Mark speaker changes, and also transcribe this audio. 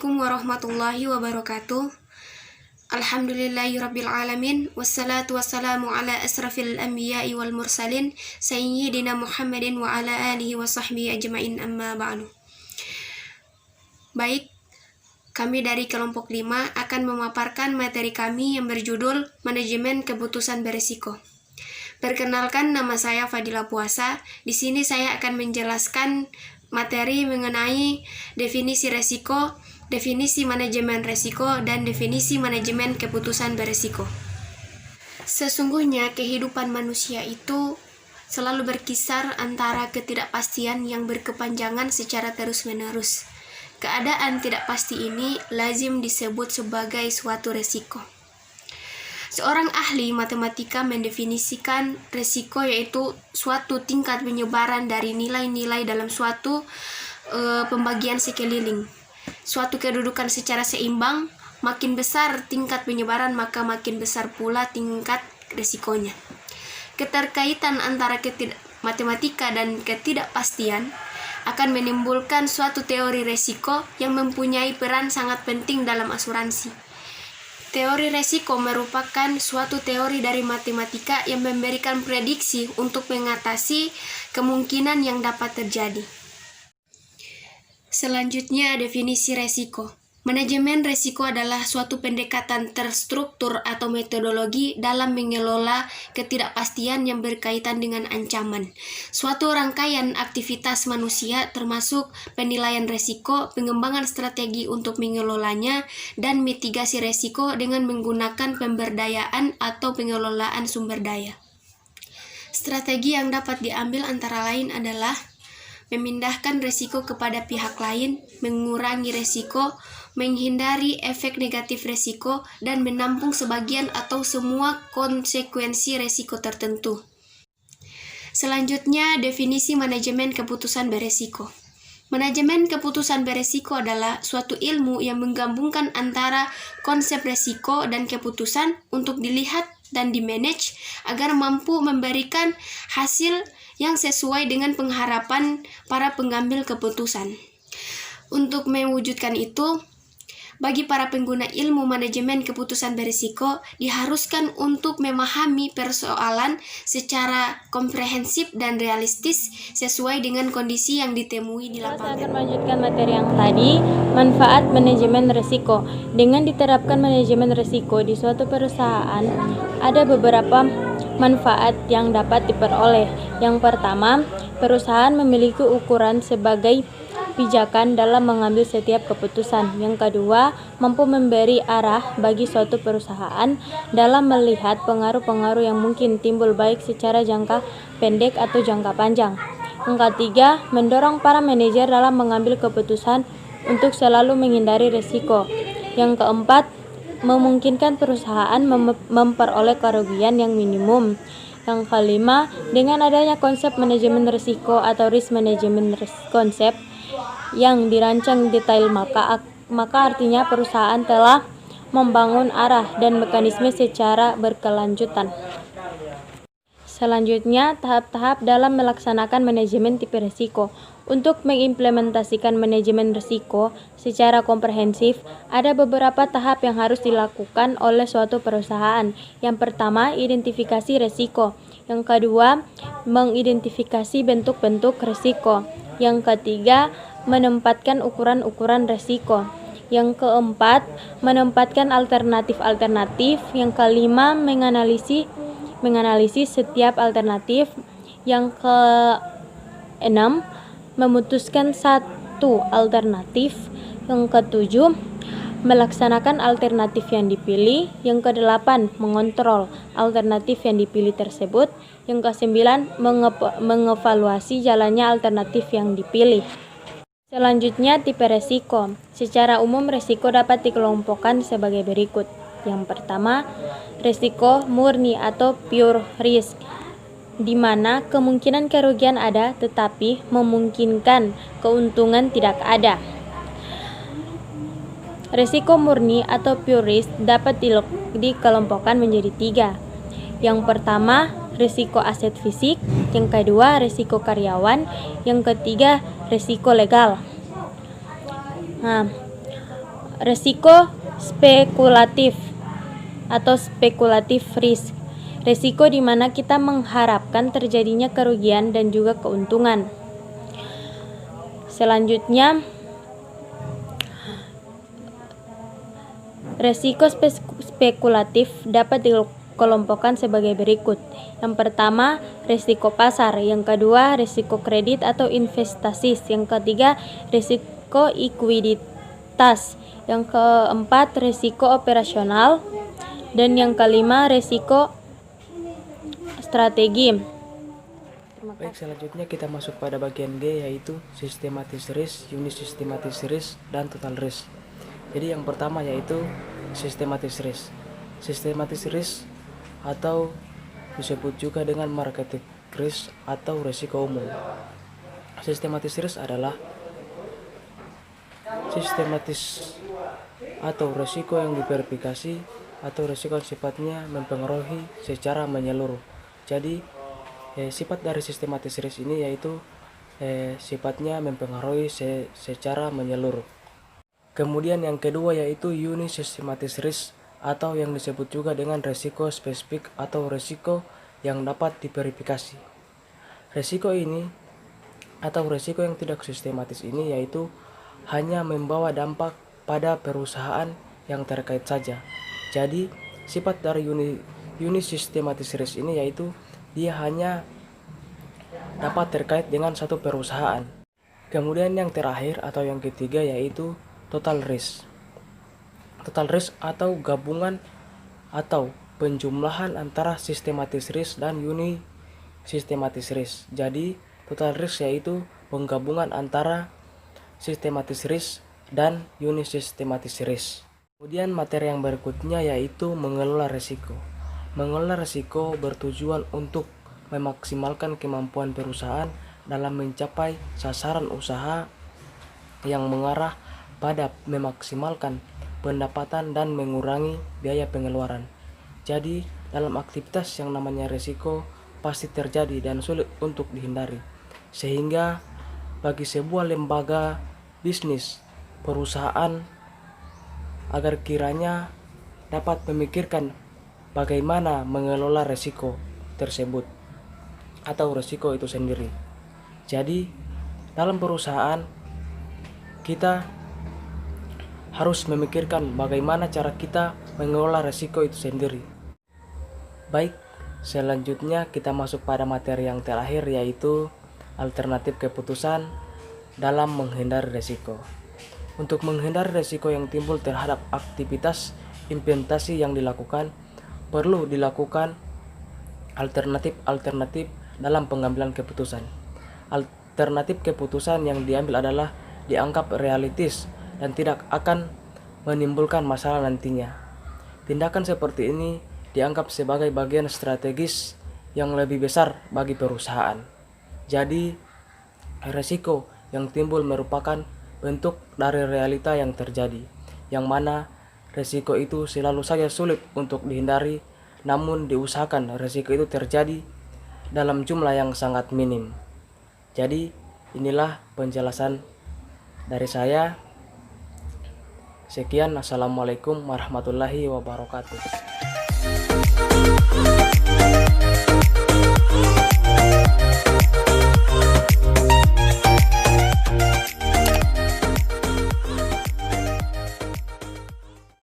Speaker 1: Assalamualaikum warahmatullahi wabarakatuh. Alhamdulillahirabbil alamin wassalatu wassalamu ala asrafil anbiya'i wal mursalin sayyidina Muhammadin wa ala alihi wa sahbihi ajmain, amma ba'du. Baik, kami dari kelompok 5 akan memaparkan materi kami yang berjudul Manajemen Keputusan Beresiko. Perkenalkan, nama saya Fadila Puasa. Di sini saya akan menjelaskan materi mengenai definisi resiko, definisi manajemen resiko, dan definisi manajemen keputusan beresiko. Sesungguhnya kehidupan manusia itu selalu berkisar antara ketidakpastian yang berkepanjangan secara terus-menerus. Keadaan tidak pasti ini lazim disebut sebagai suatu resiko. Seorang ahli matematika mendefinisikan resiko yaitu suatu tingkat penyebaran dari nilai-nilai dalam suatu pembagian sekeliling. Suatu kedudukan secara seimbang, makin besar tingkat penyebaran maka makin besar pula tingkat resikonya. Keterkaitan antara matematika dan ketidakpastian akan menimbulkan suatu teori resiko yang mempunyai peran sangat penting dalam asuransi. Teori resiko merupakan suatu teori dari matematika yang memberikan prediksi untuk mengatasi kemungkinan yang dapat terjadi. Selanjutnya, definisi resiko. Manajemen resiko adalah suatu pendekatan terstruktur atau metodologi dalam mengelola ketidakpastian yang berkaitan dengan ancaman. Suatu rangkaian aktivitas manusia termasuk penilaian resiko, pengembangan strategi untuk mengelolanya, dan mitigasi resiko dengan menggunakan pemberdayaan atau pengelolaan sumber daya. Strategi yang dapat diambil antara lain adalah memindahkan resiko kepada pihak lain, mengurangi resiko, menghindari efek negatif resiko, dan menampung sebagian atau semua konsekuensi resiko tertentu. Selanjutnya, definisi manajemen keputusan beresiko. Manajemen keputusan beresiko adalah suatu ilmu yang menggabungkan antara konsep resiko dan keputusan untuk dilihat dan dimanage agar mampu memberikan hasil yang sesuai dengan pengharapan para pengambil keputusan. Untuk mewujudkan itu, bagi para pengguna ilmu manajemen keputusan beresiko diharuskan untuk memahami persoalan secara komprehensif dan realistis sesuai dengan kondisi yang ditemui di lapangan.
Speaker 2: Saya akan melanjutkan materi yang tadi, manfaat manajemen resiko. Dengan diterapkan manajemen resiko di suatu perusahaan, ada beberapa manfaat yang dapat diperoleh. Yang pertama, perusahaan memiliki ukuran sebagai pijakan dalam mengambil setiap keputusan. Yang kedua, mampu memberi arah bagi suatu perusahaan dalam melihat pengaruh-pengaruh yang mungkin timbul baik secara jangka pendek atau jangka panjang. Yang ketiga, mendorong para manajer dalam mengambil keputusan untuk selalu menghindari risiko. Yang keempat, memungkinkan perusahaan memperoleh kerugian yang minimum. Yang kelima, dengan adanya konsep manajemen risiko atau risk management konsep yang dirancang detail maka artinya perusahaan telah membangun arah dan mekanisme secara berkelanjutan. Selanjutnya, tahap-tahap dalam melaksanakan manajemen tipe risiko. Untuk mengimplementasikan manajemen risiko secara komprehensif, ada beberapa tahap yang harus dilakukan oleh suatu perusahaan. Yang pertama, identifikasi risiko. Yang kedua, mengidentifikasi bentuk-bentuk risiko. Yang ketiga, menempatkan ukuran-ukuran risiko. Yang keempat, menempatkan alternatif-alternatif. Yang kelima, menganalisis setiap alternatif. Yang keenam, memutuskan satu alternatif. Yang ketujuh, melaksanakan alternatif yang dipilih. Yang kedelapan, mengontrol alternatif yang dipilih tersebut. Yang kesembilan, mengevaluasi jalannya alternatif yang dipilih. Selanjutnya, tipe resiko. Secara umum, resiko dapat dikelompokkan sebagai berikut. Yang pertama, resiko murni atau pure risk, di mana kemungkinan kerugian ada tetapi memungkinkan keuntungan tidak ada. Resiko murni atau pure risk dapat dikelompokkan menjadi 3. Yang pertama, risiko aset fisik. Yang kedua, risiko karyawan. Yang ketiga, risiko legal. Nah, Resiko spekulatif atau speculative risk. Resiko di mana kita mengharapkan terjadinya kerugian dan juga keuntungan. Selanjutnya, resiko spekulatif dapat dikelompokkan sebagai berikut. Yang pertama, resiko pasar. Yang kedua, resiko kredit atau investasi. Yang ketiga, resiko ekuiditas. Yang keempat, resiko operasional. Dan yang kelima, resiko strategi.
Speaker 3: Baik, selanjutnya kita masuk pada bagian G, yaitu systematic risk, unit systematic risk, dan total risk. Jadi yang pertama yaitu systematic risk. Systematic risk atau disebut juga dengan market risk atau risiko umum. Systematic risk adalah sistematis atau risiko yang diverifikasi atau risiko yang sifatnya mempengaruhi secara menyeluruh. Jadi sifat dari sistematis risk ini yaitu sifatnya mempengaruhi secara menyeluruh. Kemudian yang kedua yaitu unit systematis risk atau yang disebut juga dengan risiko spesifik atau risiko yang dapat diverifikasi. Risiko ini atau risiko yang tidak sistematis ini yaitu hanya membawa dampak pada perusahaan yang terkait saja. Jadi sifat dari unit systematis risk ini yaitu dia hanya dapat terkait dengan satu perusahaan. Kemudian yang terakhir atau yang ketiga yaitu total risk. Total risk atau gabungan atau penjumlahan antara systematic risk dan unit systematic risk. Jadi total risk yaitu penggabungan antara systematic risk dan unit systematic risk. Kemudian materi yang berikutnya yaitu mengelola risiko. Mengelola risiko bertujuan untuk memaksimalkan kemampuan perusahaan dalam mencapai sasaran usaha yang mengarah pada memaksimalkan pendapatan dan mengurangi biaya pengeluaran. Jadi, dalam aktivitas yang namanya risiko pasti terjadi dan sulit untuk dihindari. Sehingga bagi sebuah lembaga bisnis, perusahaan agar kiranya dapat memikirkan bagaimana mengelola risiko tersebut atau risiko itu sendiri. Jadi dalam perusahaan kita harus memikirkan bagaimana cara kita mengelola risiko itu sendiri. Baik, selanjutnya kita masuk pada materi yang terakhir yaitu alternatif keputusan dalam menghindari risiko. Untuk menghindari risiko yang timbul terhadap aktivitas investasi yang dilakukan, perlu dilakukan alternatif dalam pengambilan keputusan. Alternatif keputusan yang diambil adalah dianggap realistis dan tidak akan menimbulkan masalah nantinya. Tindakan seperti ini dianggap sebagai bagian strategis yang lebih besar bagi perusahaan. Jadi, risiko yang timbul merupakan bentuk dari realita yang terjadi, yang mana risiko itu selalu saja sulit untuk dihindari, namun diusahakan risiko itu terjadi dalam jumlah yang sangat minim. Jadi inilah penjelasan dari saya. Sekian, assalamualaikum warahmatullahi wabarakatuh.